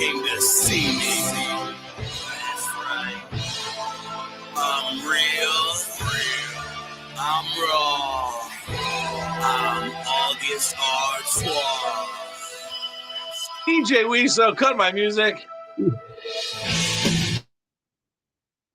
came to see me. That's right. I'm real. I'm raw. I'm August ARTOIS. DJ WISO, cut my music.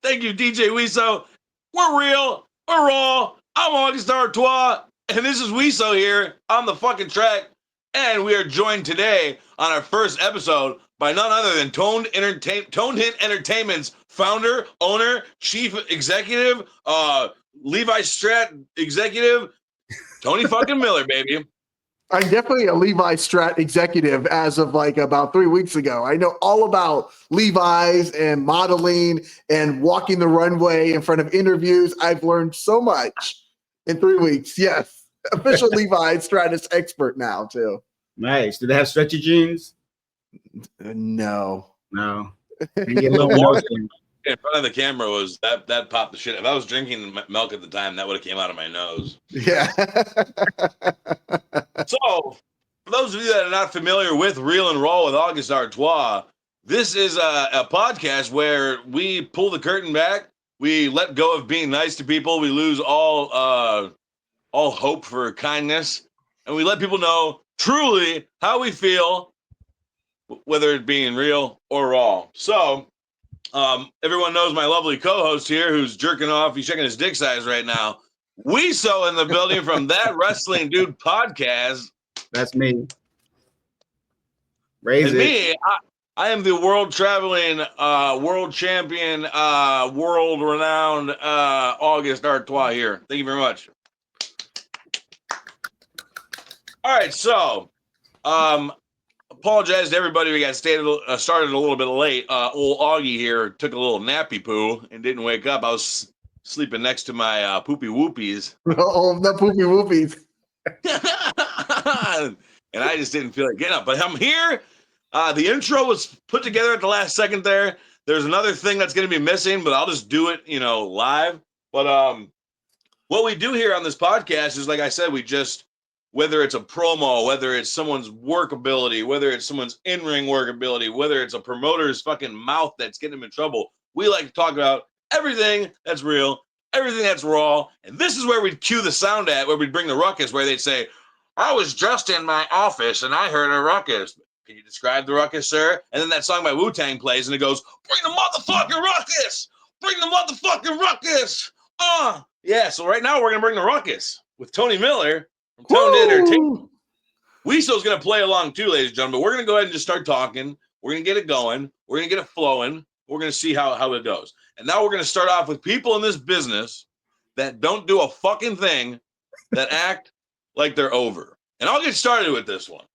Thank you, DJ WISO. We're real. We're raw. I'm August ARTOIS, and this is WISO here on the fucking track. And we are joined today on our first episode by none other than Toned Hit Entertainment's founder, owner, chief executive, Levi Strat executive, Tony fucking Miller, baby. I'm definitely a Levi Strat executive as of like about 3 weeks ago. I know all about Levi's and modeling and walking the runway in front of interviews. I've learned so much in 3 weeks. Yes. Official Levi Stratus expert now too. Nice. Do they have stretchy jeans? No. No. In front of the camera was that popped the shit. If I was drinking milk at the time, that would have came out of my nose. Yeah. So, for those of you that are not familiar with Real and Raw with August ARTOIS, this is a podcast where we pull the curtain back. We let go of being nice to people. We lose all hope for kindness, and we let people know truly how we feel, whether it being real or raw. So. Everyone knows my lovely co-host here who's jerking off. He's checking his dick size right now. WISO in the building from That Wrestling Dude podcast. That's me. Raise and it. Me, I am the world traveling, world champion, world renowned August ARTOIS here. Thank you very much. All right, so apologize to everybody. We got started a little bit late. Old Augie here took a little nappy poo and didn't wake up. I was sleeping next to my poopy whoopies. Oh, the poopy whoopies. And I just didn't feel like getting up. But I'm here. The intro was put together at the last second there. There's another thing that's going to be missing, but I'll just do it, live. But what we do here on this podcast is, like I said, we just, whether it's a promo, whether it's someone's workability, whether it's someone's in-ring workability, whether it's a promoter's fucking mouth that's getting them in trouble, we like to talk about everything that's real, everything that's raw. And this is where we'd cue the sound at, where we'd bring the ruckus, where they'd say, I was just in my office and I heard a ruckus. Can you describe the ruckus, sir? And then that song by Wu-Tang plays and it goes, bring the motherfucking ruckus! Bring the motherfucking ruckus! Yeah, so right now we're going to bring the ruckus with Tony Miller. Toned Entertainment. WISO's going to play along too, ladies and gentlemen. We're going to go ahead and just start talking. We're going to get it going. We're going to get it flowing. We're going to see how it goes. And now we're going to start off with people in this business that don't do a fucking thing, that act like they're over. And I'll get started with this one.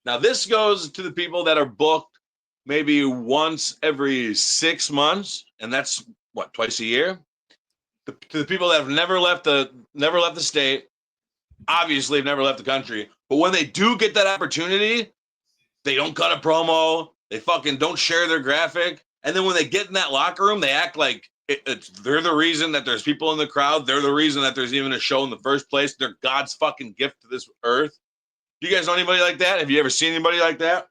Now, this goes to the people that are booked maybe once every 6 months, and that's, twice a year? To the people that have never left the state, obviously have never left the country, but when they do get that opportunity, they don't cut a promo, they fucking don't share their graphic, and then when they get in that locker room, they act like they're the reason that there's people in the crowd, they're the reason that there's even a show in the first place, they're God's fucking gift to this earth. Do you guys know anybody like that? Have you ever seen anybody like that?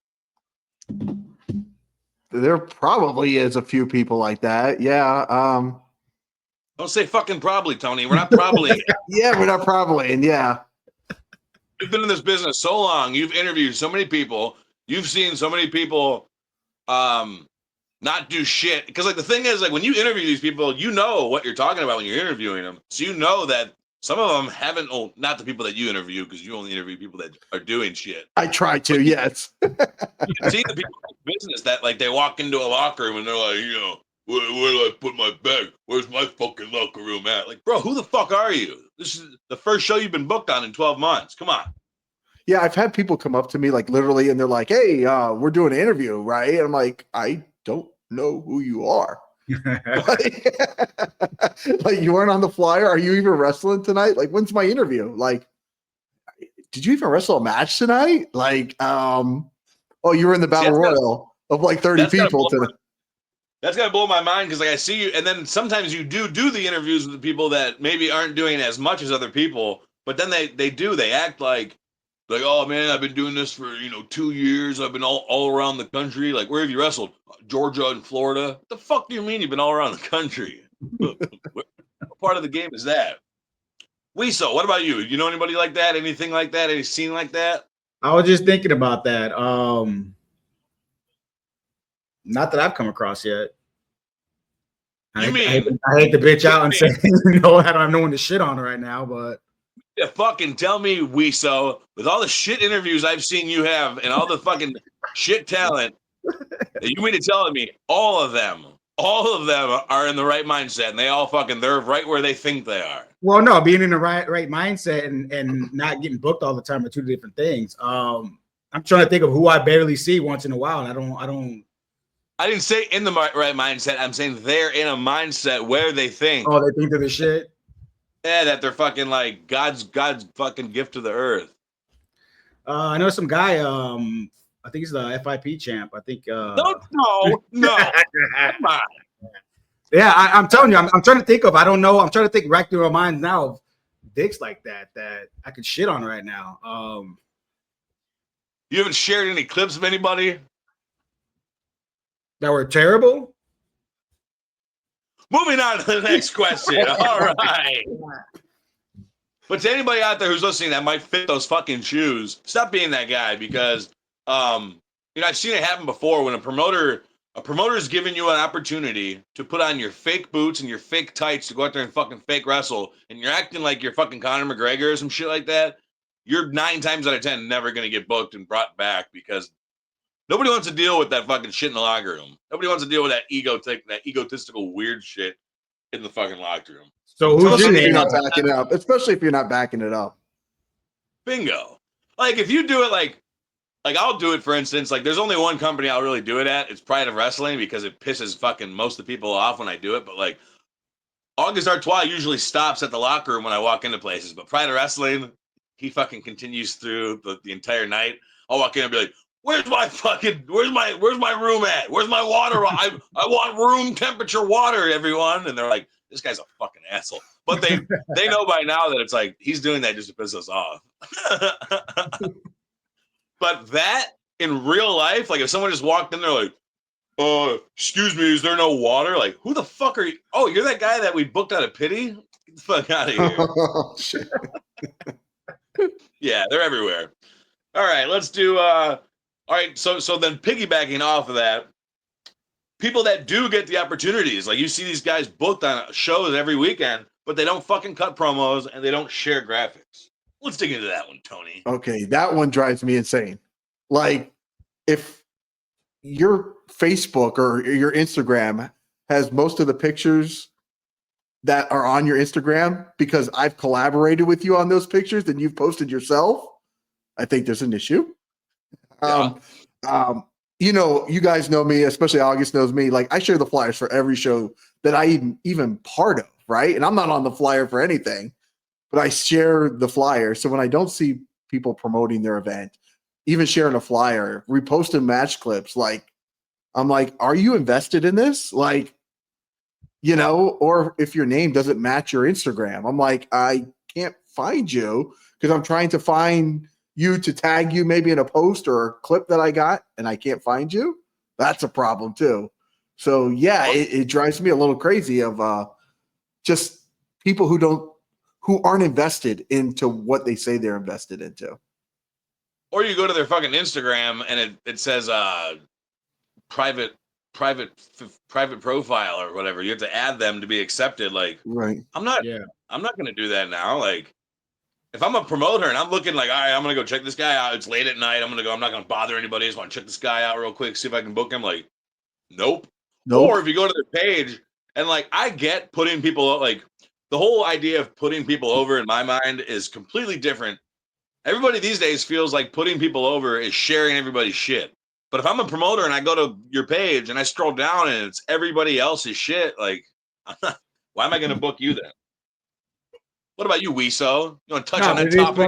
There probably is a few people like that. Yeah. Don't say fucking probably, Tony. We're not probably. Yeah, we're not probably. And yeah. You've been in this business so long. You've interviewed so many people. You've seen so many people not do shit. Because, the thing is, when you interview these people, you know what you're talking about when you're interviewing them. So you know that some of them haven't, not the people that you interview, because you only interview people that are doing shit. I try to, yes. You can see the people in the business that, they walk into a locker room and they're like, where do I put my bag? Where's my fucking locker room at? Bro, who the fuck are you? This is the first show you've been booked on in 12 months. Come on. Yeah, I've had people come up to me literally, and they're like, hey, we're doing an interview, right? And I'm like, I don't know who you are. You weren't on the flyer? Are you even wrestling tonight? When's my interview? Did you even wrestle a match tonight? Oh, you were in the Battle Royal of 30 people tonight. That's gonna blow my mind because I see you, and then sometimes you do the interviews with the people that maybe aren't doing as much as other people, but then they act like Like, oh man, I've been doing this for 2 years. I've been all around the country. Like, where have you wrestled? Georgia and Florida. What the fuck do you mean you've been all around the country? What part of the game is that? WISO, what about you? You know anybody like that? Anything like that? Any scene like that? I was just thinking about that. Not that I've come across yet. I hate to bitch out and say, I don't have no one to shit on right now, but yeah, fucking tell me, WISO, with all the shit interviews I've seen you have and all the fucking shit talent, you mean to tell me all of them are in the right mindset and they all they're right where they think they are? Well, no, being in the right mindset and not getting booked all the time are two different things. I'm trying to think of who I barely see once in a while, and I didn't say in the right mindset. I'm saying they're in a mindset where they think. Oh, they think they're the shit? Yeah, that they're fucking like God's fucking gift to the earth. I know some guy, I think he's the FIP champ. I think No. Come on. Yeah, I'm telling you, I'm trying to think of, I don't know. I'm trying to think right through my mind now of dicks like that I could shit on right now. You haven't shared any clips of anybody that were terrible? Moving on to the next question. All right. But to anybody out there who's listening that might fit those fucking shoes, stop being that guy because, I've seen it happen before when a promoter is giving you an opportunity to put on your fake boots and your fake tights to go out there and fucking fake wrestle, and you're acting like you're fucking Conor McGregor or some shit like that. You're 9 times out of 10 never going to get booked and brought back because nobody wants to deal with that fucking shit in the locker room. Nobody wants to deal with that egotistical weird shit in the fucking locker room. So who's your name? Especially if you're not backing it up. Bingo. Like if you do it like I'll do it, for instance, like there's only one company I'll really do it at. It's Pride of Wrestling because it pisses fucking most of the people off when I do it. But like August Artois usually stops at the locker room when I walk into places. But Pride of Wrestling, he fucking continues through the entire night. I'll walk in and be like, where's my room at? Where's my water? I want room temperature water, everyone. And they're like, this guy's a fucking asshole. But they know by now that it's like he's doing that just to piss us off. But that in real life, like if someone just walked in there like, excuse me, is there no water? Like, who the fuck are you? Oh, you're that guy that we booked out of pity? Get the fuck out of here. Oh, shit. Yeah, they're everywhere. All right, let's do all right, so then piggybacking off of that, people that do get the opportunities, like you see these guys booked on shows every weekend, but they don't fucking cut promos and they don't share graphics. Let's dig into that one, Tony. Okay, that one drives me insane. Like, if your Facebook or your Instagram has most of the pictures that are on your Instagram because I've collaborated with you on those pictures and you've posted yourself, I think there's an issue. Yeah. You guys know me, especially August knows me. Like, I share the flyers for every show that I even part of, right? And I'm not on the flyer for anything, but I share the flyer. So when I don't see people promoting their event, even sharing a flyer, reposting match clips, like, I'm like, are you invested in this? Like, or if your name doesn't match your Instagram, I'm like, I can't find you because I'm trying to find you to tag you maybe in a post or a clip that I got and I can't find you. That's a problem too. So yeah, it drives me a little crazy of just people who aren't invested into what they say they're invested into. Or you go to their fucking Instagram and it says private profile or whatever. You have to add them to be accepted. Like, right. I'm not going to do that now. Like, if I'm a promoter and I'm looking like, all right, I'm going to go check this guy out. It's late at night. I'm not going to bother anybody. I just want to check this guy out real quick, see if I can book him. Like, nope. Or if you go to their page and like, I get putting people, like the whole idea of putting people over in my mind is completely different. Everybody these days feels like putting people over is sharing everybody's shit. But if I'm a promoter and I go to your page and I scroll down and it's everybody else's shit, like, why am I going to book you then? What about you, WISO? You want to touch on that topic?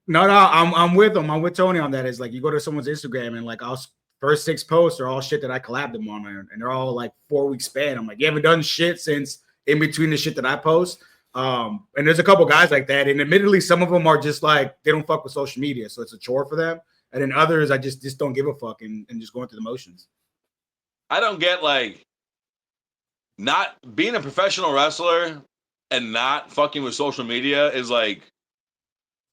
No, I'm with him. I'm with Tony on that. Is like you go to someone's Instagram and like our first 6 posts are all shit that I collabed them on, and they're all like 4 week span. I'm like, you haven't done shit since in between the shit that I post. And there's a couple guys like that, and admittedly, some of them are just like they don't fuck with social media, so it's a chore for them. And then others, I just don't give a fuck and just going through the motions. I don't get like not being a professional wrestler and not fucking with social media is like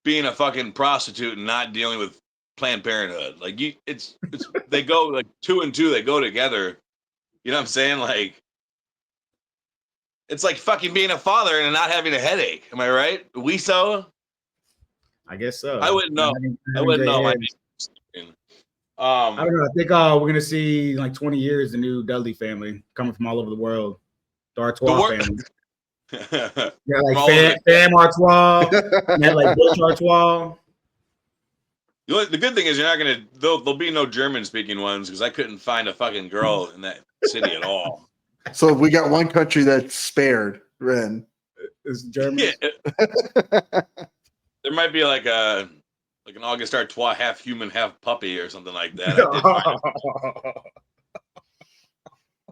being a fucking prostitute and not dealing with Planned Parenthood. Like it's they go like 2 and 2, they go together. You know what I'm saying? Like it's like fucking being a father and not having a headache. Am I right? WISO? I guess so. I wouldn't know. I wouldn't know. I don't know. I think we're gonna see like 20 years the new Dudley family coming from all over the world. The Artois family. Yeah, like Fam Artois, and like Bush Artois. The good thing is you're not gonna. There'll be no German speaking ones because I couldn't find a fucking girl in that city at all. So we got one country that's spared, Ren. Is Germany? Yeah. There might be like an August Artois, half human, half puppy, or something like that. I did find it.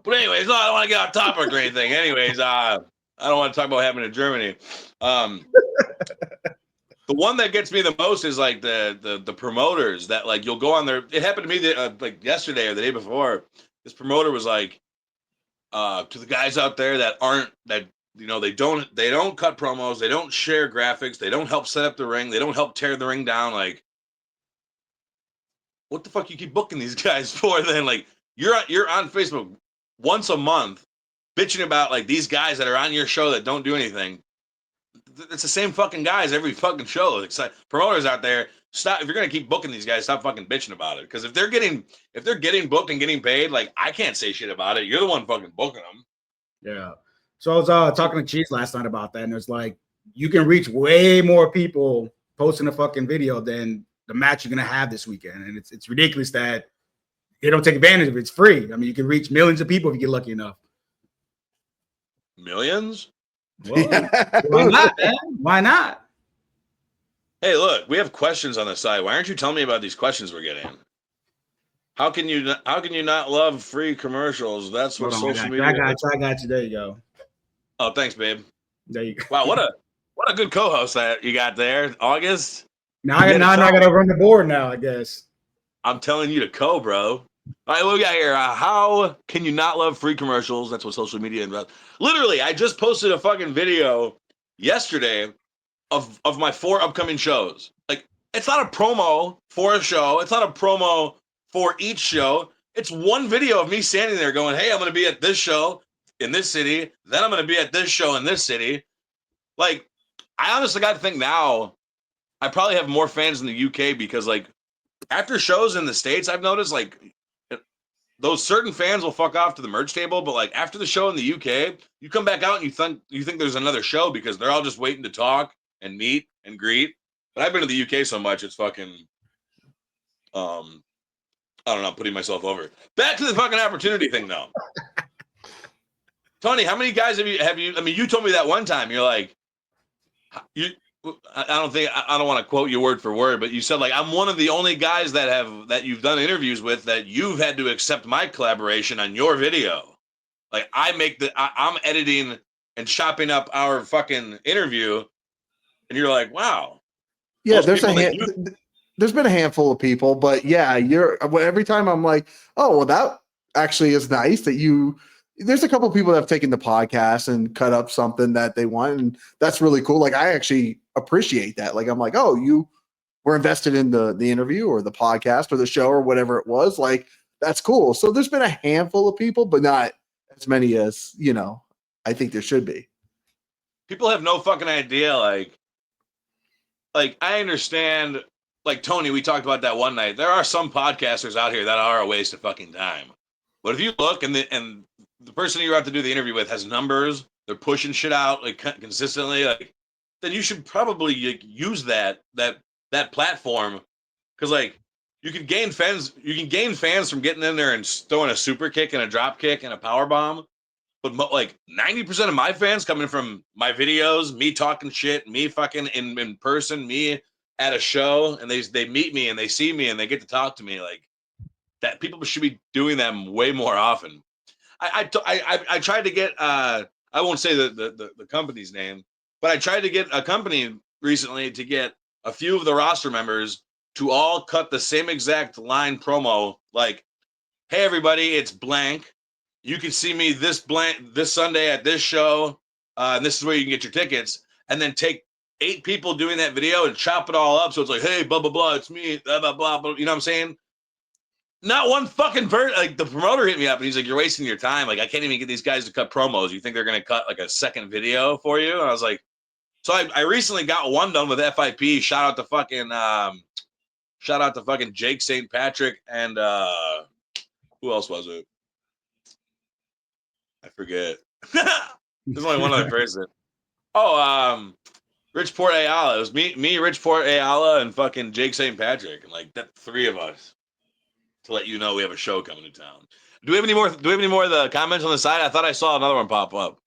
But anyways, no, I don't want to get off topic or anything. Anyways, I don't want to talk about what happened in Germany. The one that gets me the most is like the promoters that like you'll go on there. It happened to me like yesterday or the day before. This promoter was like to the guys out there that aren't that you know they don't cut promos, they don't share graphics, they don't help set up the ring, they don't help tear the ring down. Like, what the fuck you keep booking these guys for? Then like you're on Facebook once a month bitching about like these guys that are on your show that don't do anything. It's the same fucking guys every fucking show. It's like promoters out there, stop. If you're gonna keep booking these guys, stop fucking bitching about it. Because if they're getting booked and getting paid, like I can't say shit about it. You're the one fucking booking them. Yeah. So I was talking to Cheese last night about that, and it's like you can reach way more people posting a fucking video than the match you're gonna have this weekend, and it's ridiculous that they don't take advantage of it. It's free. I mean, you can reach millions of people if you get lucky enough. Millions? Well, why not, man? Why not? Hey, look, we have questions on the side. Why aren't you telling me about these questions we're getting? How can you not love free commercials? That's what social media. I got you. There you go. Oh, thanks, babe. There you go. Wow, what a good co-host that you got there, August. Now I gotta run the board now, I guess. I'm telling you to bro. All right, what we got here? How can you not love free commercials? That's what social media involves. Literally, I just posted a fucking video yesterday of my 4 upcoming shows. Like, it's not a promo for a show. It's not a promo for each show. It's one video of me standing there going, hey, I'm going to be at this show in this city. Then I'm going to be at this show in this city. Like, I honestly got to think now, I probably have more fans in the UK because, like, after shows in the States, I've noticed, like, those certain fans will fuck off to the merch table, but, like, after the show in the UK, you come back out and you think there's another show because they're all just waiting to talk and meet and greet. But I've been to the UK so much, it's fucking, I don't know, putting myself over. Back to the fucking opportunity thing, though. Tony, how many guys have you? I mean, you told me that one time. You're like, I don't want to quote you word for word, but you said like I'm one of the only guys that you've done interviews with that you've had to accept my collaboration on your video. Like I'm editing and chopping up our fucking interview, and you're like, wow. Yeah, there's been a handful of people, but yeah, every time I'm like, oh, well, that actually is nice that you. There's a couple of people that have taken the podcast and cut up something that they want, and that's really cool. Like I actually appreciate that. Like I'm like, oh, you were invested in the interview or the podcast or the show or whatever it was. Like that's cool. So there's been a handful of people, but not as many as I think there should be. People have no fucking idea. Like I understand. Like Tony, we talked about that one night. There are some podcasters out here that are a waste of fucking time. But if you look and the person you're about to do the interview with has numbers, they're pushing shit out like consistently, like then you should probably use that platform because like you can gain fans from getting in there and throwing a super kick and a drop kick and a power bomb. But like 90% of my fans coming from my videos, me talking shit, me fucking in person, me at a show, and they meet me and they see me and they get to talk to me like. That people should be doing them way more often. I tried to get I won't say the company's name, But I tried to get a company recently to get a few of the roster members to all cut the same exact line promo, like, hey, everybody, it's blank. You can see me this Sunday at this show, and this is where you can get your tickets. And then take 8 people doing that video and chop it all up. So it's like, hey, blah, blah, blah, it's me, blah, blah, blah, blah. You know what I'm saying? Not one fucking like the promoter hit me up and he's like, you're wasting your time. Like, I can't even get these guys to cut promos. You think they're going to cut like a second video for you? And I was like, so I recently got one done with FIP. Shout out to fucking Jake St. Patrick and who else was it? I forget. There's only one other person. Oh, Richport Ayala. It was me, Richport Ayala, and fucking Jake St. Patrick, and like that 3 of us. To let you know we have a show coming to town. Do we have any more? Do we have any more of the comments on the side? I thought I saw another one pop up.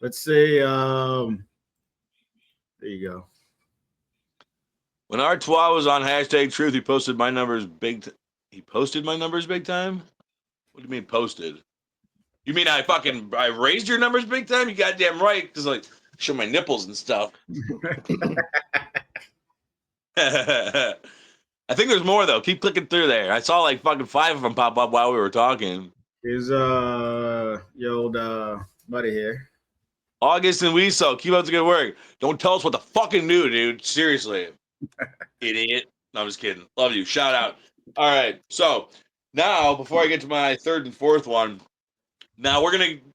Let's see. There you go. When Artois was on #Truth, he posted my numbers big. He posted my numbers big time. What do you mean posted? You mean I raised your numbers big time? You goddamn right. Because like show my nipples and stuff. I think there's more though. Keep clicking through there. I saw like fucking 5 of them pop up while we were talking. Here's your old buddy here. August and WISO, keep up the good work. Don't tell us what to fucking do, dude. Seriously. Idiot. No, I'm just kidding. Love you. Shout out. All right. So now, before I get to my 3rd and 4th one, now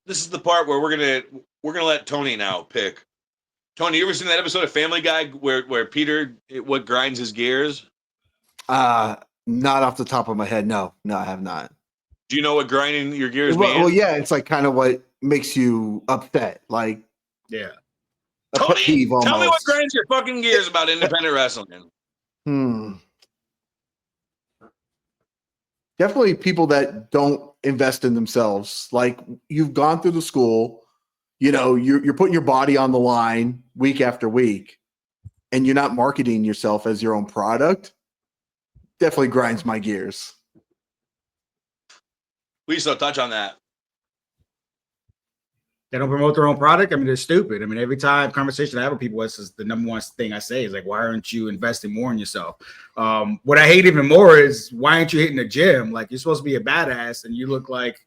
this is the part where we're gonna let Tony now pick. Tony, you ever seen that episode of Family Guy where Peter what grinds his gears? Not off the top of my head. No, I have not. Do you know what grinding your gears means? Well, yeah, it's like kind of what makes you upset. Like, yeah. Tony, tell me what grinds your fucking gears about independent wrestling. Definitely people that don't invest in themselves. Like, you've gone through the school, you know, you're putting your body on the line week after week, and you're not marketing yourself as your own product. Definitely grinds my gears. WISO, touch on that. They don't promote their own product. I mean, they're stupid. I mean, every time conversation I have with people, this is the number one thing I say is like, why aren't you investing more in yourself? What I hate even more is why aren't you hitting the gym? Like, you're supposed to be a badass and you look like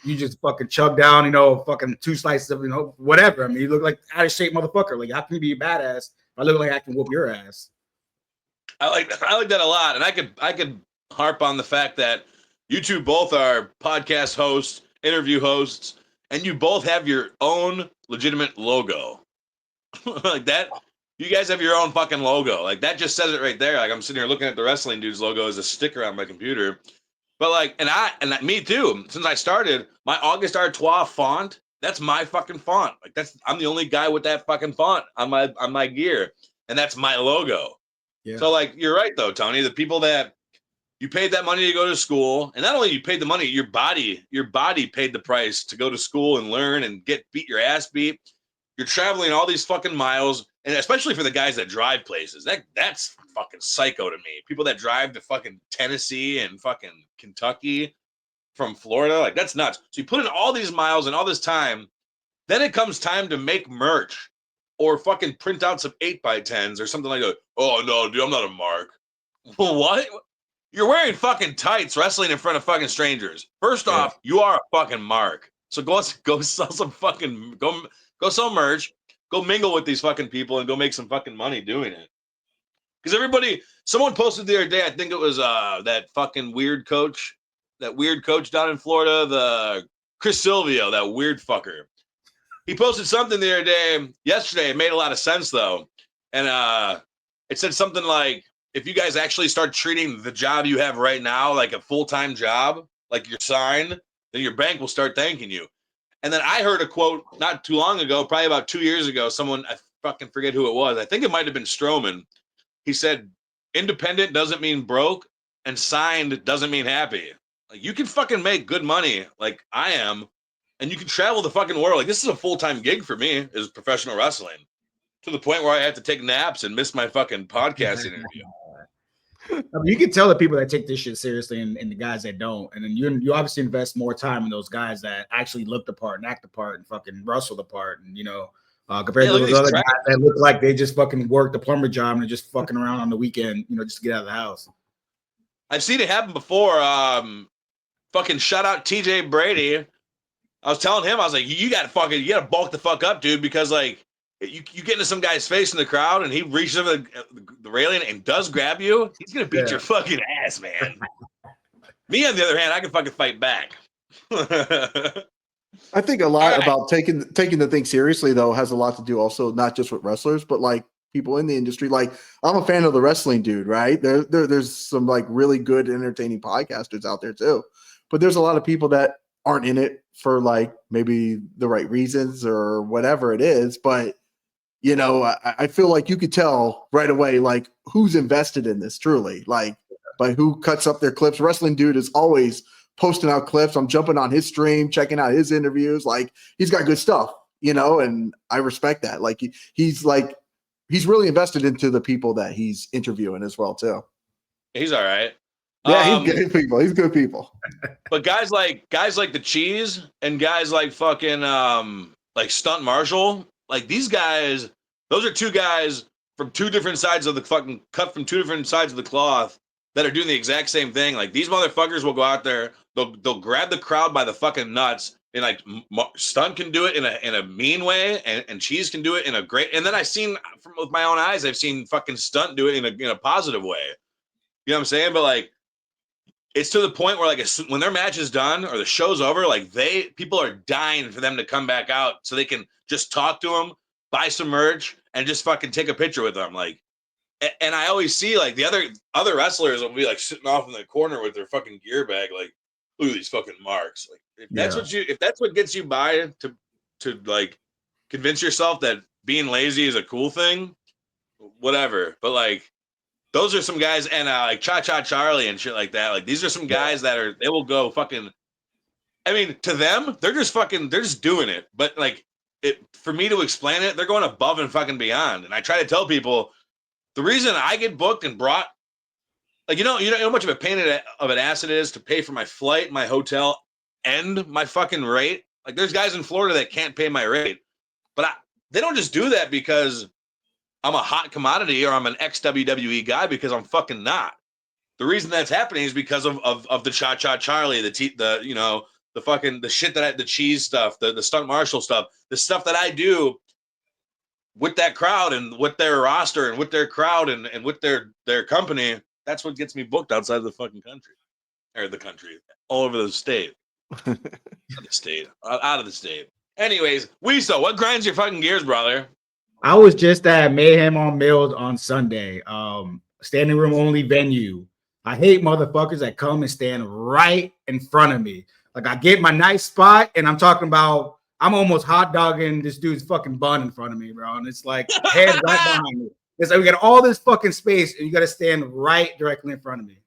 you just fucking chug down, you know, fucking 2 slices of, you know, whatever. I mean, you look like out of shape motherfucker. Like, how can you be a badass if I look like I can whoop your ass? I like that a lot, and I could harp on the fact that you two both are podcast hosts, interview hosts, and you both have your own legitimate logo. Like that, you guys have your own fucking logo. Like that just says it right there. Like I'm sitting here looking at the Wrestling Dudes logo as a sticker on my computer. But like, and me too. Since I started, my August Artois font, that's my fucking font. Like I'm the only guy with that fucking font on my gear, and that's my logo. Yeah. So like you're right though, Tony. The people that you paid that money to go to school, and not only you paid the money, your body paid the price to go to school and learn and beat your ass beat. You're traveling all these fucking miles, and especially for the guys that drive places, that's fucking psycho to me. People that drive to fucking Tennessee and fucking Kentucky from Florida, like that's nuts. So you put in all these miles and all this time, then it comes time to make merch. Or fucking print out some 8x10s or something like that. Oh no, dude, I'm not a mark. What? You're wearing fucking tights, wrestling in front of fucking strangers. First off, you are a fucking mark. So go sell some fucking go sell merch. Go mingle with these fucking people and go make some fucking money doing it. Because someone posted the other day. I think it was that fucking weird coach down in Florida, the Chris Silvio, that weird fucker. He posted something the other day, yesterday. It made a lot of sense, though. And it said something like, if you guys actually start treating the job you have right now like a full-time job, like you're signed, then your bank will start thanking you. And then I heard a quote not too long ago, probably about 2 years ago, someone, I fucking forget who it was. I think it might have been Strowman. He said, independent doesn't mean broke, and signed doesn't mean happy. Like, you can fucking make good money like I am, and you can travel the fucking world. Like, this is a full-time gig for me, is professional wrestling, to the point where I have to take naps and miss my fucking podcast interview. I mean, you can tell the people that take this shit seriously and the guys that don't. And then you obviously invest more time in those guys that actually look the part and act the part and fucking wrestle the part and, you know, compared to look at those these other guys tracks. that look like they just fucking worked a plumber job and are just fucking around on the weekend, just to get out of the house. I've seen it happen before. Fucking shout out TJ Brady. I was telling him, I was like, you gotta bulk the fuck up, dude, because like you get into some guy's face in the crowd and he reaches over the railing and does grab you, he's gonna beat your fucking ass, man. Me, on the other hand, I can fucking fight back. I think a lot about taking the thing seriously, though, has a lot to do also not just with wrestlers, but like people in the industry. Like, I'm a fan of the Wrestling Dude, right? There's some like really good, entertaining podcasters out there too, but there's a lot of people that aren't in it for like maybe the right reasons or whatever it is. But I feel like you could tell right away like who's invested in this truly, like by who cuts up their clips. Wrestling Dude is always posting out clips. I'm jumping on his stream, checking out his interviews. Like, he's got good stuff, and I respect that. Like, he's really invested into the people that he's interviewing as well too. He's all right. Yeah, he's good people. He's good people. But guys like the Cheese and guys like fucking like Stunt Marshall, like these guys, those are two guys from two different sides of the fucking cut from two different sides of the cloth that are doing the exact same thing. Like, these motherfuckers will go out there, they'll grab the crowd by the fucking nuts, and like Stunt can do it in a mean way, and Cheese can do it in a great. And then I've seen with my own eyes, I've seen fucking Stunt do it in a positive way. You know what I'm saying? But like, it's to the point where like when their match is done or the show's over, like people are dying for them to come back out so they can just talk to them, buy some merch, and just fucking take a picture with them. Like, and I always see like the other wrestlers will be like sitting off in the corner with their fucking gear bag, like, look at these fucking marks. Like, if that's what gets you by to like convince yourself that being lazy is a cool thing, whatever. But like, those are some guys, and like Cha Cha Charlie and shit like that. Like, these are some guys that they will go fucking. I mean, to them, they're just doing it. But like, for me to explain it, they're going above and fucking beyond. And I try to tell people, the reason I get booked and brought, like, you know how much of a pain of an ass it is to pay for my flight, my hotel, and my fucking rate. Like, there's guys in Florida that can't pay my rate, but they don't just do that because I'm a hot commodity or I'm an ex-WWE guy, because I'm fucking not. The reason that's happening is because of the Cha Cha Charlie, the shit the Cheese stuff, the Stunt Marshall stuff, the stuff that I do with that crowd and with their roster and with their crowd and with their company. That's what gets me booked outside of the fucking country, or the country, all over the state. Out of the state. Anyways, WISO, what grinds your fucking gears, brother? I was just at Mayhem on Mills on Sunday. Standing room only venue. I hate motherfuckers that come and stand right in front of me. Like, I get my nice spot, and I'm talking about I'm almost hot dogging this dude's fucking bun in front of me, bro. And it's like head right behind me. It's like we got all this fucking space, and you got to stand right directly in front of me.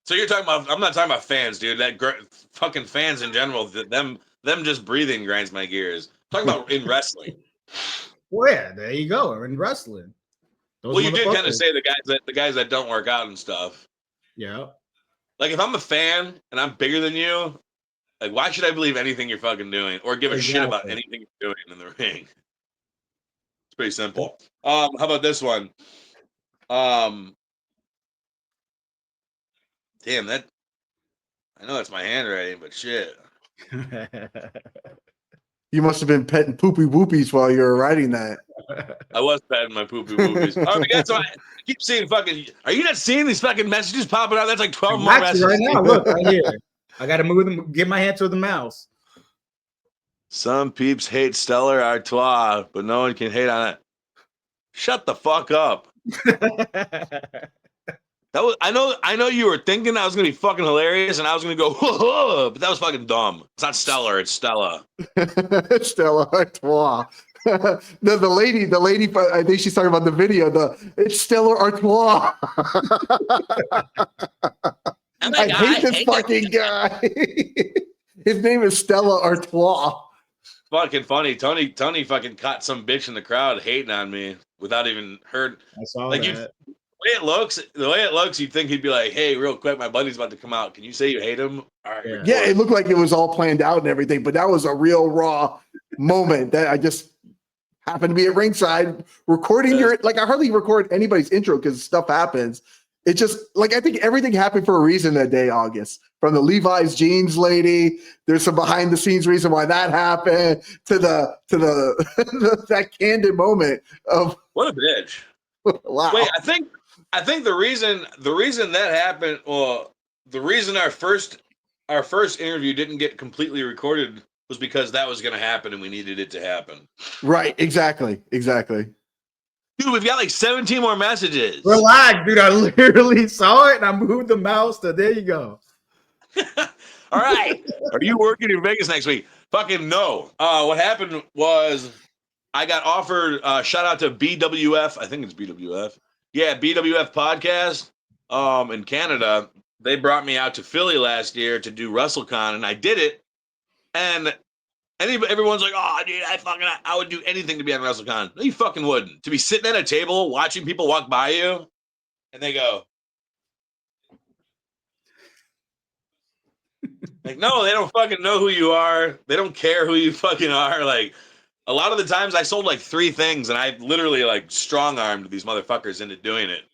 So you're talking about? I'm not talking about fans, dude. Fucking fans in general. Them just breathing grinds my gears. I'm talking about in wrestling. Well, yeah, there you go. In wrestling. Well, you did kind of say the guys that don't work out and stuff. Yeah. Like, if I'm a fan and I'm bigger than you, like, why should I believe anything you're fucking doing or give a shit about anything you're doing in the ring? It's pretty simple. How about this one? Damn, that, I know that's my handwriting, but shit. You must have been petting poopy whoopies while you were writing that. I was petting my poopy whoopies. Oh, that's why I keep seeing fucking. Are you not seeing these fucking messages popping out? That's like 12 more messages right now. Look right here. I got to move them. Get my hand to the mouse. Some peeps hate Stellar Artois, but no one can hate on it. Shut the fuck up. I know you were thinking that was gonna be fucking hilarious, and I was gonna go, whoa, but that was fucking dumb. It's not Stellar, it's Stella. Stella Artois. the lady, I think she's talking about the video. It's Stella Artois. I hate this fucking guy. His name is Stella Artois. Fucking funny. Tony fucking caught some bitch in the crowd hating on me without even heard. I saw like that. The way it looks, you'd think he'd be like, hey, real quick, my buddy's about to come out. Can you say you hate him? All right. Yeah, it looked like it was all planned out and everything, but that was a real raw. moment that I just happened to be at ringside recording I hardly record anybody's intro because stuff happens. It just I think everything happened for a reason that day, August. From the Levi's jeans lady, there's some behind the scenes reason why that happened to the that candid moment of what a bitch. Wow. Wait, I think the reason that happened, well, the reason our first interview didn't get completely recorded was because that was going to happen and we needed it to happen. Right, exactly. Dude, we've got like 17 more messages. Relax, dude. I literally saw it and I moved the mouse to there you go. All right. Are you working in Vegas next week? Fucking no. What happened was I got offered, shout out to BWF. I think it's BWF. Yeah, BWF podcast in Canada. They brought me out to Philly last year to do WrestleCon, and I did it. And everyone's like, oh, dude, I would do anything to be on WrestleCon. No, you fucking wouldn't. To be sitting at a table watching people walk by you, and they go, like, no, they don't fucking know who you are. They don't care who you fucking are. Like, a lot of the times I sold like 3 things, and I literally like strong-armed these motherfuckers into doing it.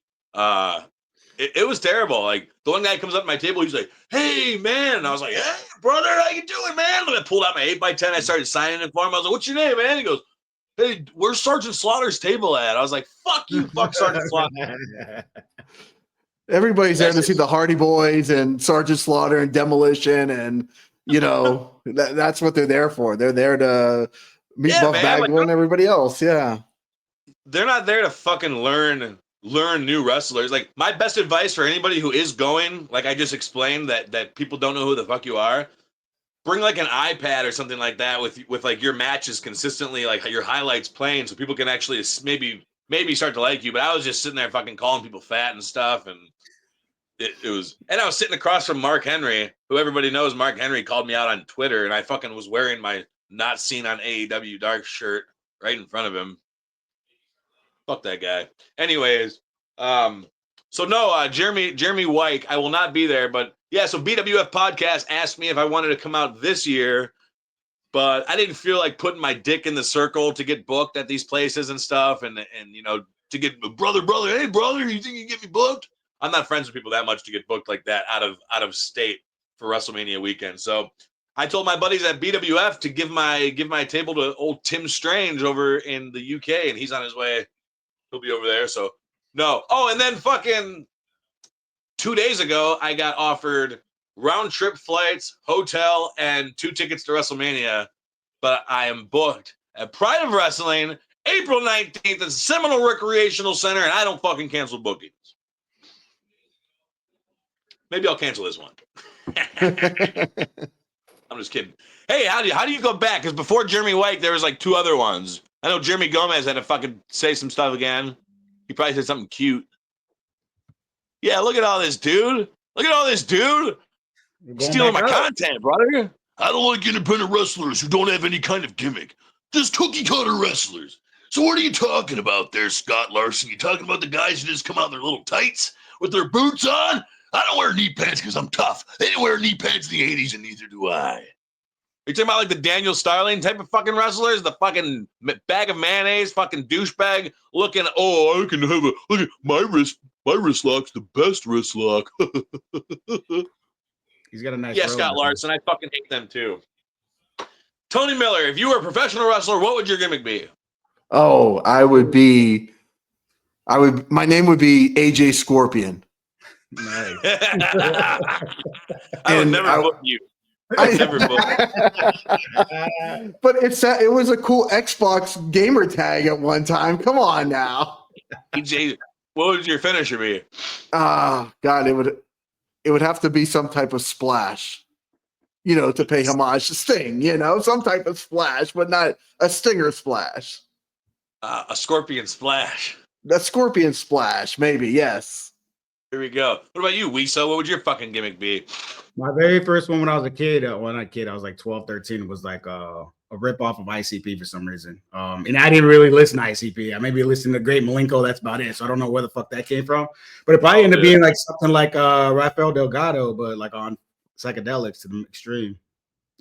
It was terrible. Like, the one guy comes up to my table, he's like, hey, man. And I was like, hey, brother, how you doing, man? And I pulled out my 8x10. I started signing it for him. I was like, what's your name, man? He goes, hey, where's Sergeant Slaughter's table at? I was like, fuck you, fuck Sergeant Slaughter. Everybody's there to see the Hardy Boys and Sergeant Slaughter and Demolition, and that's what they're there for. They're there to meet Buff Bagwell and everybody else. Yeah, they're not there to fucking learn new wrestlers. Like, my best advice for anybody who is going, like I just explained, that people don't know who the fuck you are. Bring like an iPad or something like that with like your matches consistently, like your highlights playing, so people can actually maybe start to like you. But I was just sitting there fucking calling people fat and stuff, and it was. And I was sitting across from Mark Henry, who everybody knows. Mark Henry called me out on Twitter, and I fucking was wearing my not seen on AEW Dark shirt right in front of him. Fuck that guy. Anyways, so no, Jeremy White, I will not be there, but yeah, so BWF podcast asked me if I wanted to come out this year, but I didn't feel like putting my dick in the circle to get booked at these places and stuff, and to get brother, hey brother, you think you can get me booked? I'm not friends with people that much to get booked like that out of state for WrestleMania weekend. So I told my buddies at BWF to give my table to old Tim Strange over in the UK, and he's on his way. He'll be over there. So no. Oh, and then fucking 2 days ago, I got offered round trip flights, hotel, and 2 tickets to WrestleMania, but I am booked at Pride of Wrestling, April 19th at Seminole Recreational Center, and I don't fucking cancel bookings. Maybe I'll cancel this one. I'm just kidding. Hey, how do you go back? Because before Jeremy White, there was like 2 other ones. I know Jeremy Gomez had to fucking say some stuff again. He probably said something cute. Yeah, look at all this, dude. Look at all this, dude. Stealing my content, brother. I don't like independent wrestlers who don't have any kind of gimmick. Just cookie cutter wrestlers. So what are you talking about there, Scott Larson? You talking about the guys who just come out in their little tights with their boots on? I don't wear knee pads because I'm tough. They didn't wear knee pads in the 80s, and neither do I. Are you talking about like the Daniel Starling type of fucking wrestlers? The fucking bag of mayonnaise, fucking douchebag looking, oh, I can have look at my wrist lock's the best wrist lock. He's got a nice Scott Larson. I fucking hate them too. Tony Miller, if you were a professional wrestler, what would your gimmick be? Oh, my name would be AJ Scorpion. Nice. I would never book you. But it was a cool Xbox gamer tag at one time. Come on now. AJ, what would your finisher be? God, it would have to be some type of splash, to pay homage to Sting, some type of splash, but not a Stinger splash. A Scorpion splash. A Scorpion splash, maybe, yes. Here we go. What about you, WISO? What would your fucking gimmick be? My very first one when I was a kid, I was like 12, 13, was like a ripoff of ICP for some reason. And I didn't really listen to ICP. I maybe listened to Great Malenko. That's about it. So I don't know where the fuck that came from. But it probably ended up being like something like Rafael Delgado, but like on psychedelics to the extreme.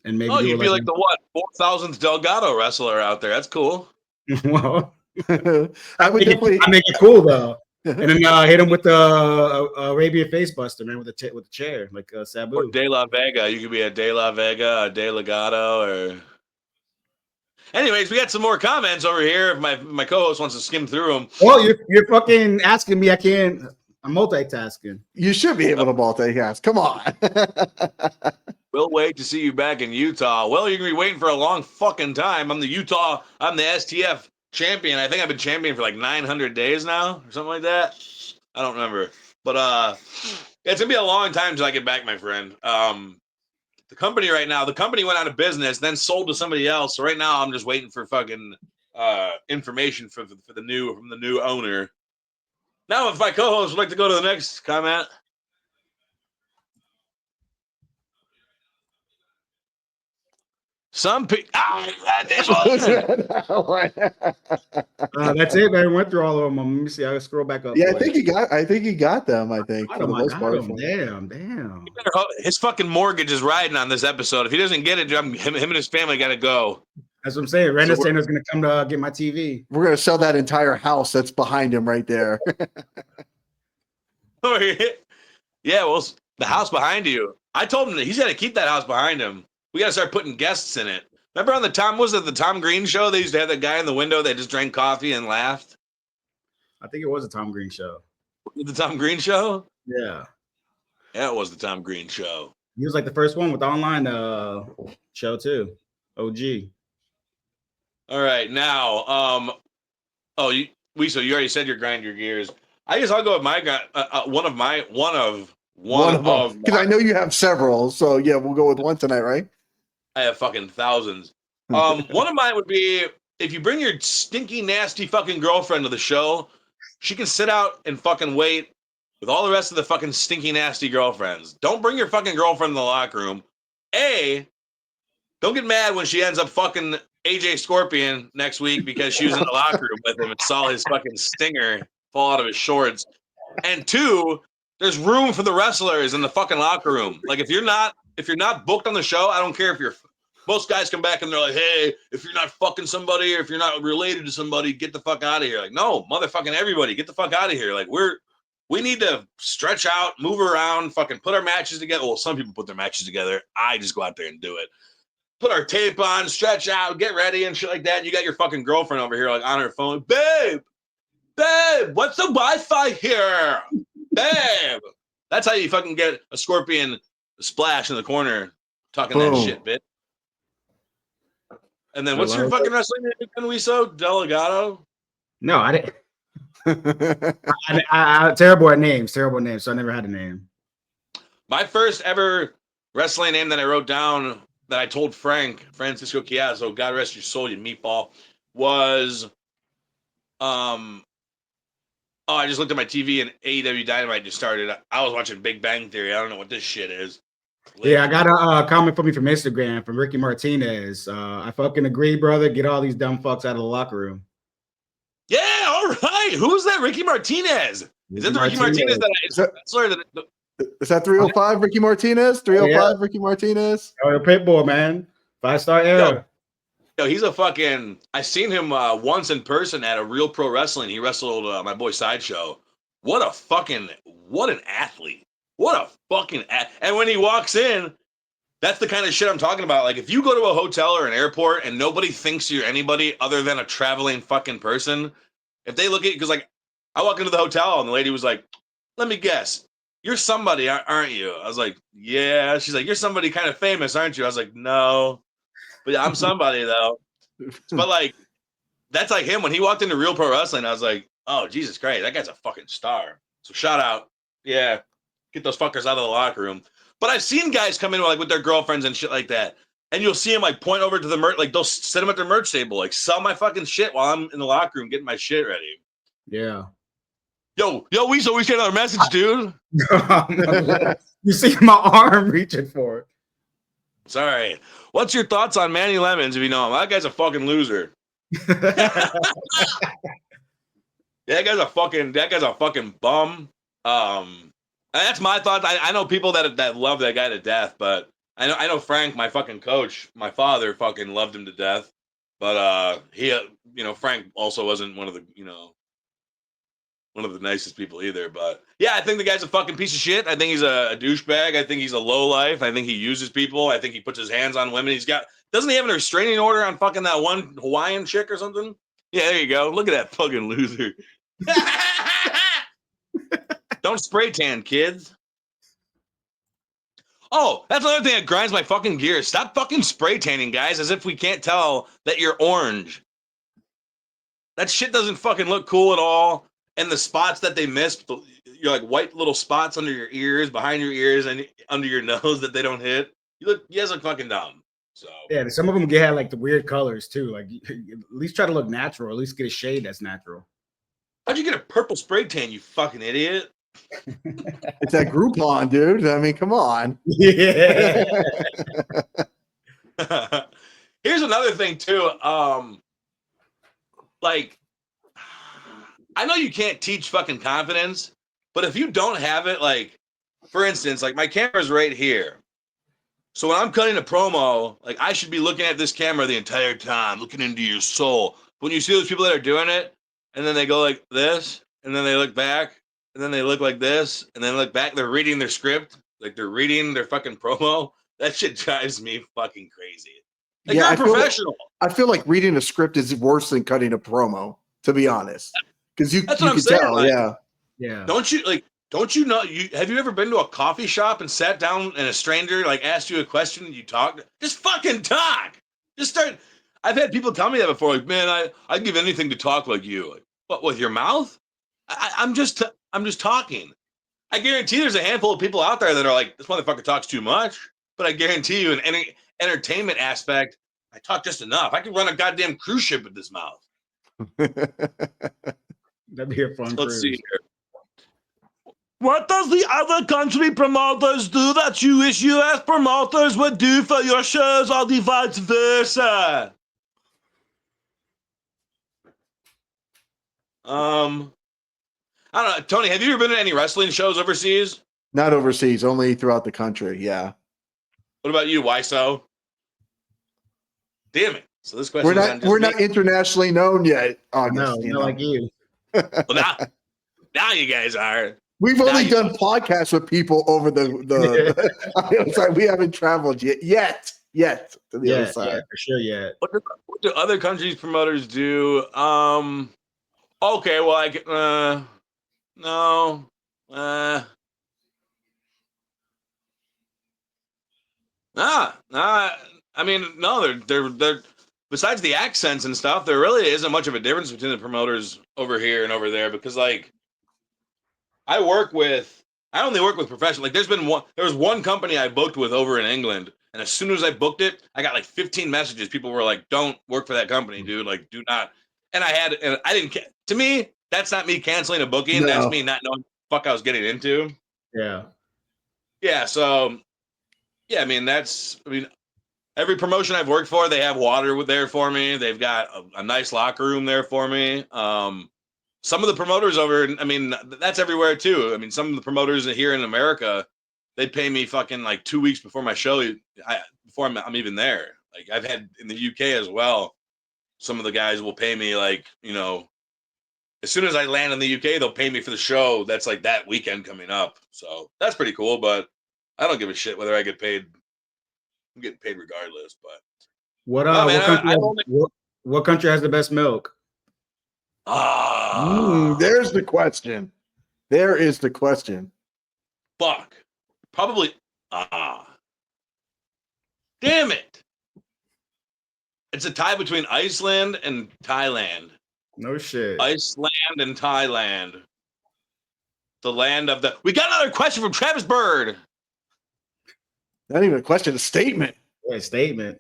and maybe Oh, do you'd be like the what 4,000th Delgado wrestler out there. That's cool. well, I would definitely. I make it cool though, and then hit him with the Arabian face buster, man, with the chair like Sabu. Or De La Vega. You could be a De La Vega, a De Legado, or. Anyways, we got some more comments over here. If my co-host wants to skim through them. Well, you're fucking asking me. I can't. I'm multitasking. You should be able to multitask. Come on. We'll wait to see you back in Utah. Well, you're gonna be waiting for a long fucking time. I'm the STF champion. I think I've been champion for like 900 days now, or something like that. I don't remember, but it's gonna be a long time till I get back, my friend. The company right now, the company went out of business, then sold to somebody else. So right now, I'm just waiting for fucking information from the new owner. Now, if my co-host would like to go to the next comment. Some people. This one. That's it, man. Went through all of them. Let me see. I'll scroll back up. Yeah, I think he got them. I think I for the most part. Damn. His fucking mortgage is riding on this episode. If he doesn't get it, him and his family got to go. That's what I'm saying. Randall Stander's gonna come to get my TV. We're gonna sell that entire house that's behind him right there. Yeah, well, the house behind you. I told him that he's got to keep that house behind him. We got to start putting guests in it. Remember on the Tom Green show? They used to have that guy in the window that just drank coffee and laughed. I think it was a Tom Green show. The Tom Green show? Yeah. Yeah, it was the Tom Green show. He was like the first one with the online show too. OG. All right, now, WISO, you already said you grind your gears. I guess I'll go with my one of because I know you have several. So yeah, we'll go with one tonight, right? I have fucking thousands. One of mine would be if you bring your stinky, nasty fucking girlfriend to the show, she can sit out and fucking wait with all the rest of the fucking stinky, nasty girlfriends. Don't bring your fucking girlfriend in the locker room. Don't get mad when she ends up fucking AJ Scorpion next week because she was in the locker room with him and saw his fucking stinger fall out of his shorts. And two, there's room for the wrestlers in the fucking locker room. Like if you're not booked on the show, I don't care if you're. Most guys come back and they're like, "Hey, if you're not fucking somebody or if you're not related to somebody, get the fuck out of here." Like, no, motherfucking everybody, get the fuck out of here. Like we need to stretch out, move around, fucking put our matches together. Well, some people put their matches together. I just go out there and do it. Put our tape on, stretch out, get ready and shit like that. And you got your fucking girlfriend over here like on her phone, babe, what's the Wi-Fi here? Babe. That's how you fucking get a Scorpion splash in the corner talking that shit, bitch. And then what's your fucking wrestling name again, WISO? Delegado? No, I didn't. I terrible at names, so I never had a name. My first ever wrestling name that I wrote down that I told Francisco Chiazzo, God rest your soul, you meatball, was I just looked at my TV and AEW Dynamite just started. I was watching Big Bang Theory. I don't know what this shit is. Yeah, I got a comment from me from Instagram from Ricky Martinez. I fucking agree, brother. Get all these dumb fucks out of the locker room. Yeah, all right. Who's that Ricky Martinez? Is that the Ricky Martinez is that 305 Ricky Martinez? 305 Ricky Martinez? Oh, Pitbull, man. 5-star era. Yo, he's a fucking. I seen him once in person at a Real Pro Wrestling. He wrestled my boy Sideshow. What an athlete. What a fucking and when he walks in, that's the kind of shit I'm talking about. Like if you go to a hotel or an airport and nobody thinks you're anybody other than a traveling fucking person, if they look at you, because like I walk into the hotel and the lady was like, "Let me guess, you're somebody, aren't you?" I was like, "Yeah." She's like, "You're somebody kind of famous, aren't you?" I was like, "No, but I'm somebody though." But like that's like him when he walked into Real Pro Wrestling. I was like, "Oh Jesus Christ, that guy's a fucking star." So shout out, yeah. Get those fuckers out of the locker room. But I've seen guys come in like with their girlfriends and shit like that. And you'll see them like point over to the merch, like they'll sit them at their merch table, like sell my fucking shit while I'm in the locker room getting my shit ready. Yeah. Yo, WISO, we get another message, dude. You see my arm reaching for it. Sorry. What's your thoughts on Manny Lemons if you know him? That guy's a fucking loser. That guy's a fucking bum. That's my thoughts. I know people that love that guy to death, but I know Frank, my fucking coach, my father fucking loved him to death. But he, Frank also wasn't one of the, one of the nicest people either. But yeah, I think the guy's a fucking piece of shit. I think he's a douchebag. I think he's a lowlife. I think he uses people. I think he puts his hands on women. Doesn't he have a restraining order on fucking that one Hawaiian chick or something? Yeah, there you go. Look at that fucking loser. Don't spray tan, kids. Oh, that's another thing that grinds my fucking gears. Stop fucking spray tanning, guys, as if we can't tell that you're orange. That shit doesn't fucking look cool at all. And the spots that they missed, you're like white little spots under your ears, behind your ears, and under your nose that they don't hit. You guys look fucking dumb. So yeah, some of them get like the weird colors too. Like at least try to look natural. At least get a shade that's natural. How'd you get a purple spray tan, you fucking idiot? It's that Groupon, dude. I mean, come on. Yeah. Here's another thing too. Like, I know you can't teach fucking confidence, but if you don't have it, like, for instance, like my camera's right here. So when I'm cutting a promo, like I should be looking at this camera the entire time, looking into your soul. When you see those people that are doing it, and then they go like this, and then they look back, and then they look like this, and then look back, they're reading their script, like they're reading their fucking promo. That shit drives me fucking crazy. Like, yeah, you're a professional. I feel like reading a script is worse than cutting a promo, to be honest. Because you can tell, like, yeah. Don't you know? Have you ever been to a coffee shop and sat down and a stranger like asked you a question and you talk? Just fucking talk. Just start. I've had people tell me that before. Like, man, I'd give anything to talk like you. Like, what, with your mouth? I'm just talking. I guarantee there's a handful of people out there that are like, this motherfucker talks too much. But I guarantee you, in any entertainment aspect, I talk just enough. I could run a goddamn cruise ship with this mouth. That'd be a fun Let's cruise. see here. What does the other country promoters do that you wish US promoters would do for your shows, or the vice versa? I don't know. Tony, have you ever been to any wrestling shows overseas? Not overseas, only throughout the country. Yeah. What about you, WISO? Damn it. So this question we're not internationally known yet, No, August. not like you. Well, now you guys are. We've only done podcasts with people over the sorry, we haven't traveled yet to the other side. Yeah, for sure, yeah. What do other countries' promoters do? Okay, well, no. I mean, no, they're besides the accents and stuff, there really isn't much of a difference between the promoters over here and over there, because like I only work with professional. Like there was one company I booked with over in England, and as soon as I booked it, I got like 15 messages. People were like, "Don't work for that company, dude. Like, do not." And I didn't. To me, that's not me canceling a booking. No. That's me not knowing what the fuck I was getting into. Yeah. Yeah. So, yeah. I mean, every promotion I've worked for, they have water there for me. They've got a nice locker room there for me. Some of the promoters that's everywhere too. I mean, some of the promoters here in America, they pay me fucking like 2 weeks before my show, before I'm even there. Like I've had in the UK as well. Some of the guys will pay me like, as soon as I land in the UK, they'll pay me for the show. That's like that weekend coming up. So that's pretty cool, but I don't give a shit whether I get paid. I'm getting paid regardless, but what country has the best milk? There's the question. There is the question. Fuck. Probably. Damn it. It's a tie between Iceland and Thailand. No shit. Iceland and Thailand. The land of the. We got another question from Travis Bird. Not even a question, a statement. Yeah, statement.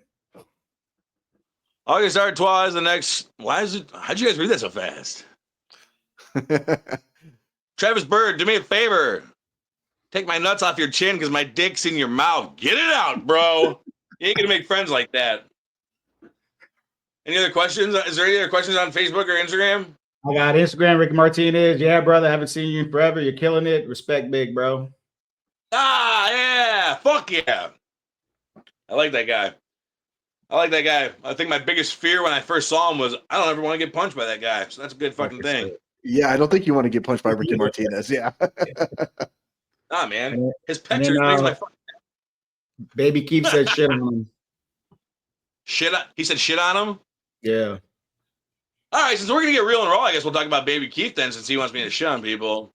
August ARTOIS is the next. How'd you guys read that so fast? Travis Bird, do me a favor. Take my nuts off your chin because my dick's in your mouth. Get it out, bro. You ain't gonna make friends like that. Any other questions? Is there any other questions on Facebook or Instagram? I got Instagram, Ricky Martinez. Yeah, brother, haven't seen you in forever. You're killing it. Respect big, bro. Yeah. Fuck yeah. I like that guy. I think my biggest fear when I first saw him was I don't ever want to get punched by that guy. So that's a good fucking thing. Yeah, I don't think you want to get punched by Ricky Martinez. Yeah. Nah, man. And His then, pictures makes my fucking Baby Keith said shit on him. He said shit on him? Yeah. All right, since we're going to get real and raw, I guess we'll talk about Baby Keith then, since he wants me to shit on people.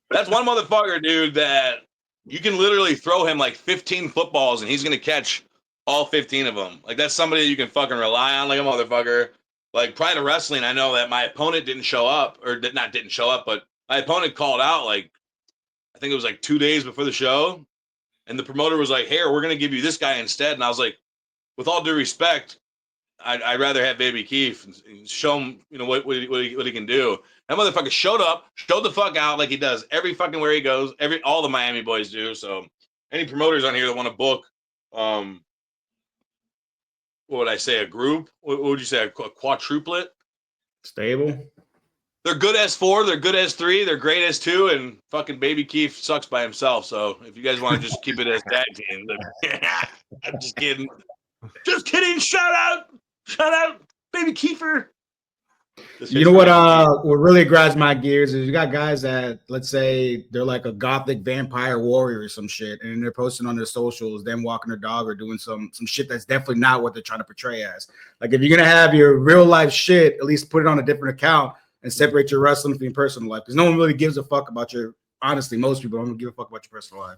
That's one motherfucker, dude, that you can literally throw him like 15 footballs and he's going to catch all 15 of them. Like, that's somebody you can fucking rely on like a motherfucker. Like, prior to wrestling, I know that my opponent didn't show up, or didn't show up, but my opponent called out, like, I think it was like 2 days before the show. And the promoter was like, "Here, we're going to give you this guy instead." And I was like, with all due respect, I'd rather have Baby Keith and show him, you know, what he can do. That motherfucker showed up, showed the fuck out like he does every fucking where he goes. All the Miami boys do. So any promoters on here that want to book, what would I say, a group? What would you say, a quadruplet? Stable. They're good as 4, they're good as 3, they're great as 2, and fucking Baby Keith sucks by himself. So if you guys want to just keep it as tag team, I'm just kidding. Just kidding. Shout out, Baby Kiefer. You know what really grinds my gears is you got guys that, let's say they're like a gothic vampire warrior or some shit, and they're posting on their socials, them walking their dog or doing some shit that's definitely not what they're trying to portray as. Like, if you're gonna have your real life shit, at least put it on a different account and separate your wrestling from your personal life, because no one really gives a fuck about your. Honestly, most people don't give a fuck about your personal life.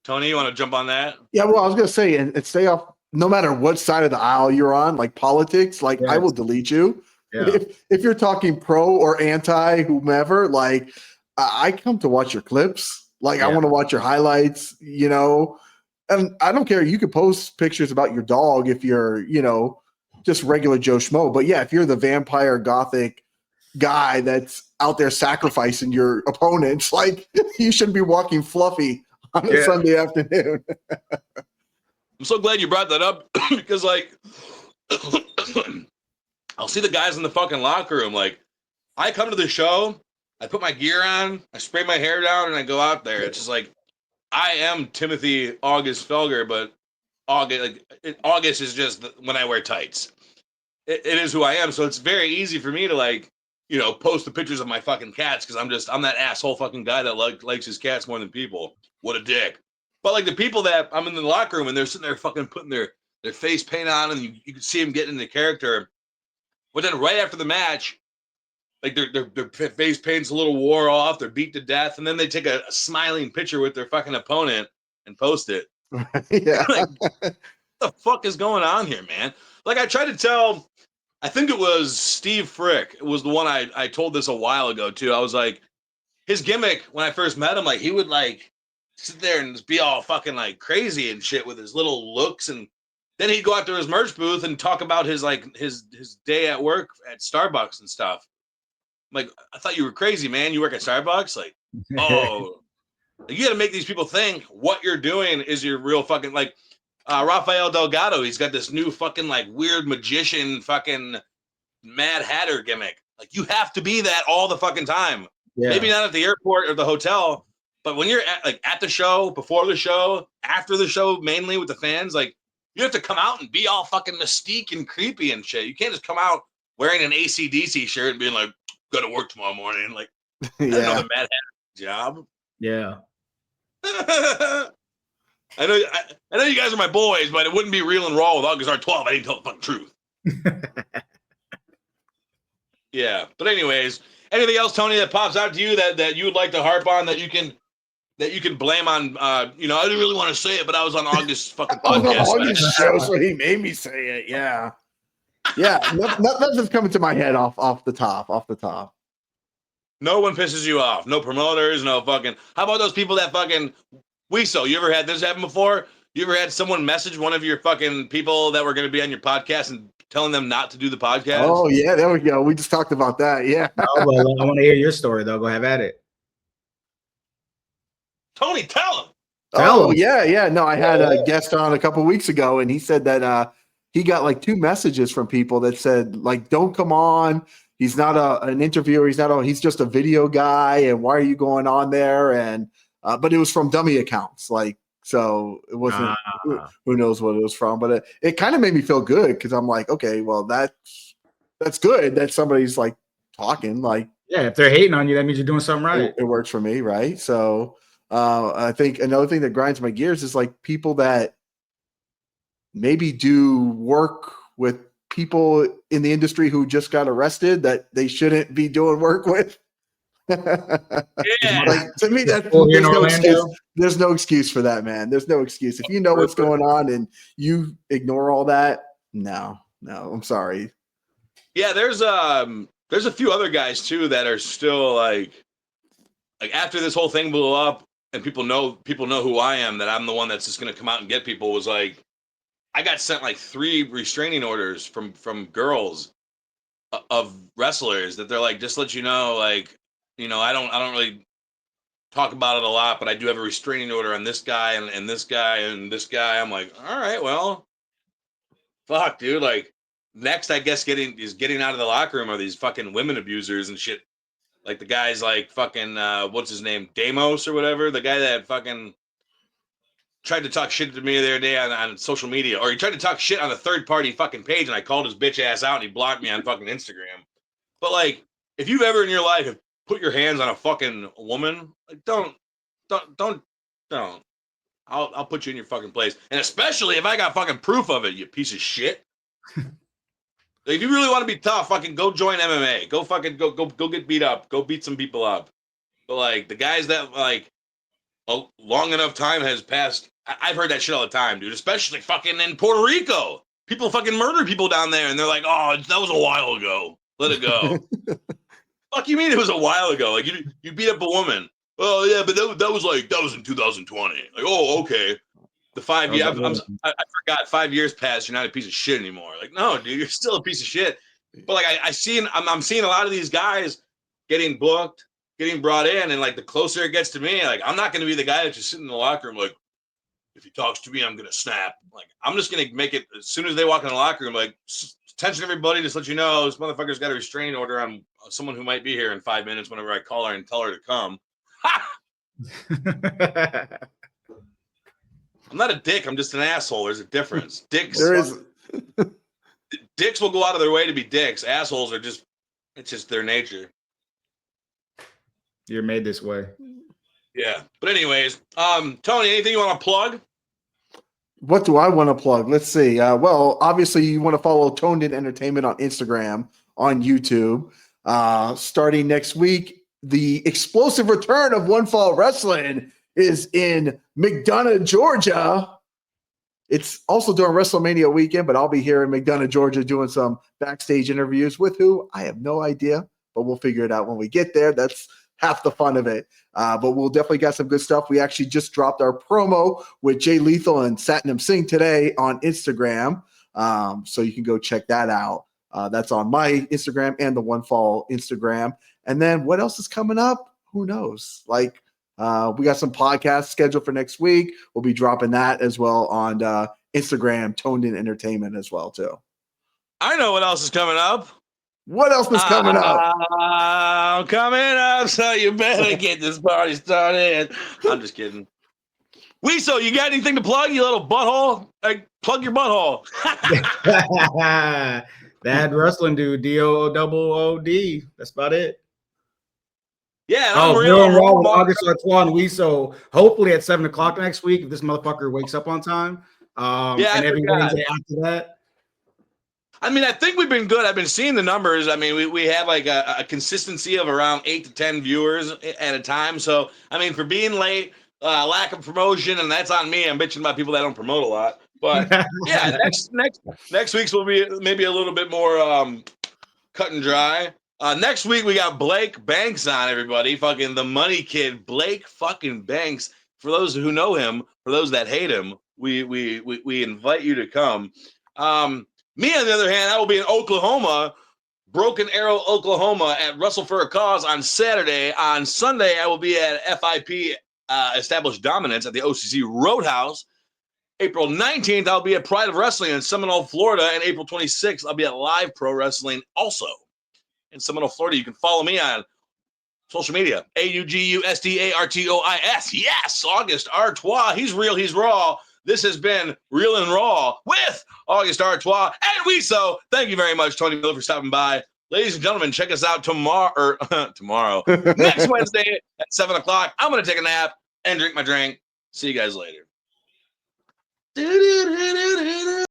Tony, you want to jump on that? Yeah, well, I was gonna say, and stay off. No matter what side of the aisle you're on, like politics, like I will delete you. Yeah. If you're talking pro or anti whomever, like I come to watch your clips. Like I want to watch your highlights, you know. And I don't care. You could post pictures about your dog if you're, you know, just regular Joe Schmo. But yeah, if you're the vampire gothic guy that's out there sacrificing your opponents, like you shouldn't be walking fluffy on a Sunday afternoon. I'm so glad you brought that up because, like, I'll see the guys in the fucking locker room. Like, I come to the show, I put my gear on, I spray my hair down, and I go out there. It's just like, I am Timothy August Felger, but August is just when I wear tights. It is who I am. So it's very easy for me to, like, you know, post the pictures of my fucking cats because I'm that asshole fucking guy that likes his cats more than people. What a dick. But like the people that I'm in the locker room and they're sitting there fucking putting their face paint on and you can see them getting into character. But then right after the match, like their face paint's a little wore off, they're beat to death, and then they take a smiling picture with their fucking opponent and post it. Yeah. Like, what the fuck is going on here, man? Like I tried to tell, I think it was Steve Frick. It was the one I told this a while ago too. I was like, his gimmick when I first met him, like he would like sit there and just be all fucking like crazy and shit with his little looks, and then he'd go out to his merch booth and talk about his like his day at work at Starbucks and stuff. I'm like, I thought you were crazy, man. You work at Starbucks? Like, oh, you got to make these people think what you're doing is your real fucking like Rafael Delgado. He's got this new fucking like weird magician fucking Mad Hatter gimmick. Like, you have to be that all the fucking time. Yeah. Maybe not at the airport or the hotel, but when you're at the show, before the show, after the show, mainly with the fans, like you have to come out and be all fucking mystique and creepy and shit. You can't just come out wearing an AC/DC shirt and being like, "Go to work tomorrow morning." Like, I don't know the Mad Hatter job. Yeah. I know you guys are my boys, but it wouldn't be real and raw with August R12. I didn't tell the fucking truth. Yeah, but anyways, anything else, Tony, that pops out to you that you would like to harp on that you can blame on? You know, I didn't really want to say it, but I was on August's fucking podcast. August show, so he made me say it. Yeah, yeah. Nothing's coming to my head off the top. No one pisses you off. No promoters. No fucking. How about those people that fucking WISO? You ever had this happen before? You ever had someone message one of your fucking people that were going to be on your podcast and telling them not to do the podcast? Oh yeah, there we go. We just talked about that. Yeah. Oh, well, I want to hear your story though. Go have at it. Tony, tell him. Oh yeah. No, I had a guest on a couple weeks ago, and he said that he got like 2 messages from people that said like, "Don't come on. He's not an interviewer. He's just a video guy. And why are you going on there?" And but it was from dummy accounts. Like So it wasn't. Ah. Who knows what it was from? But it kind of made me feel good because I'm like, okay, well that's good that somebody's like talking. Like, Yeah, if they're hating on you, that means you're doing something right. it works for me, right? So I think another thing that grinds my gears is like people that maybe do work with people in the industry who just got arrested that they shouldn't be doing work with. Yeah. Like, to me, that People here in there's no Orlando. excuse. There's no excuse for that, man. There's no excuse. If you know what's going on and you ignore all that, no, I'm sorry. Yeah, there's a few other guys too that are still like after this whole thing blew up and people know who I am, that I'm the one that's just gonna come out and get people. Was like, I got sent like 3 restraining orders from girls of wrestlers that they're like, just let you know, like, you know, I don't really talk about it a lot, but I do have a restraining order on this guy and this guy and this guy. I'm like, all right, well, fuck, dude. Like, next, I guess getting out of the locker room are these fucking women abusers and shit. Like the guy's like fucking what's his name, Damos or whatever, the guy that fucking tried to talk shit to me the other day on social media, or he tried to talk shit on a third party fucking page, and I called his bitch ass out and he blocked me on fucking Instagram. But like, if you've ever in your life have put your hands on a fucking woman, like, don't. I'll put you in your fucking place, and especially if I got fucking proof of it, you piece of shit. Like, if you really want to be tough, fucking go join MMA. Go fucking go get beat up. Go beat some people up. But like the guys that like a long enough time has passed. I've heard that shit all the time, dude. Especially fucking in Puerto Rico. People fucking murder people down there, and they're like, "Oh, that was a while ago. Let it go." Fuck you mean it was a while ago? Like you beat up a woman. Oh yeah, but that was in 2020. Like, oh, okay. The 5 years, I forgot 5 years passed. You're not a piece of shit anymore. Like, no, dude, you're still a piece of shit. But like, I'm seeing a lot of these guys getting booked, getting brought in, and like the closer it gets to me, like I'm not going to be the guy that's just sitting in the locker room like, if he talks to me, I'm going to snap. Like, I'm just going to make it as soon as they walk in the locker room. Like, attention everybody, just let you know this motherfucker's got a restraining order on someone who might be here in 5 minutes. Whenever I call her and tell her to come. Ha! I'm not a dick. I'm just an asshole. There's a difference. Dicks. There is. Dicks will go out of their way to be dicks. Assholes are just. It's just their nature. You're made this way. Yeah. But anyways, Tony, anything you want to plug? What do I want to plug? Let's see. Well, obviously, you want to follow TONED Entertainment on Instagram, on YouTube. Starting next week, the explosive return of One Fall Wrestling is in McDonough, Georgia. It's also during WrestleMania weekend, but I'll be here in McDonough, Georgia, doing some backstage interviews with who? I have no idea, but we'll figure it out when we get there. That's half the fun of it. But we'll definitely got some good stuff. We actually just dropped our promo with Jay Lethal and Satnam Singh today on Instagram. So you can go check that out. That's on my Instagram and the One Fall Instagram. And then what else is coming up? Who knows? Like, we got some podcasts scheduled for next week. We'll be dropping that as well on Instagram, TONED Entertainment as well, too. I know what else is coming up. What else is coming up? Coming up, so you better get this party started. I'm just kidding. WISO, you got anything to plug, you little butthole? Like, plug your butthole. That wrestling dude, DOOOD. That's about it. Yeah, Oh, I'm real raw with real. August Artois and WISO. Hopefully at 7 o'clock next week, if this motherfucker wakes up on time. And every Wednesday after that. I mean, I think we've been good. I've been seeing the numbers. I mean, we have like a consistency of around 8 to 10 viewers at a time. So, I mean, for being late, lack of promotion, and that's on me. I'm bitching about people that don't promote a lot. But yeah, next week's will be maybe a little bit more cut and dry. Next week we got Blake Banks on, everybody. Fucking the money kid, Blake fucking Banks. For those who know him, for those that hate him, we invite you to come. Me, on the other hand, I will be in Oklahoma, Broken Arrow, Oklahoma, at Wrestle for a Cause on Saturday. On Sunday, I will be at FIP Established Dominance at the OCC Roadhouse. April 19th, I'll be at Pride of Wrestling in Seminole, Florida. And April 26th, I'll be at Live Pro Wrestling also in Seminole, Florida. You can follow me on social media. AUGUSDARTOIS. Yes, August Artois. He's real, he's raw. This has been Real and Raw with August Artois and WISO. Thank you very much, Tony Miller, for stopping by. Ladies and gentlemen, check us out tomorrow, next Wednesday at 7 o'clock. I'm going to take a nap and drink my drink. See you guys later.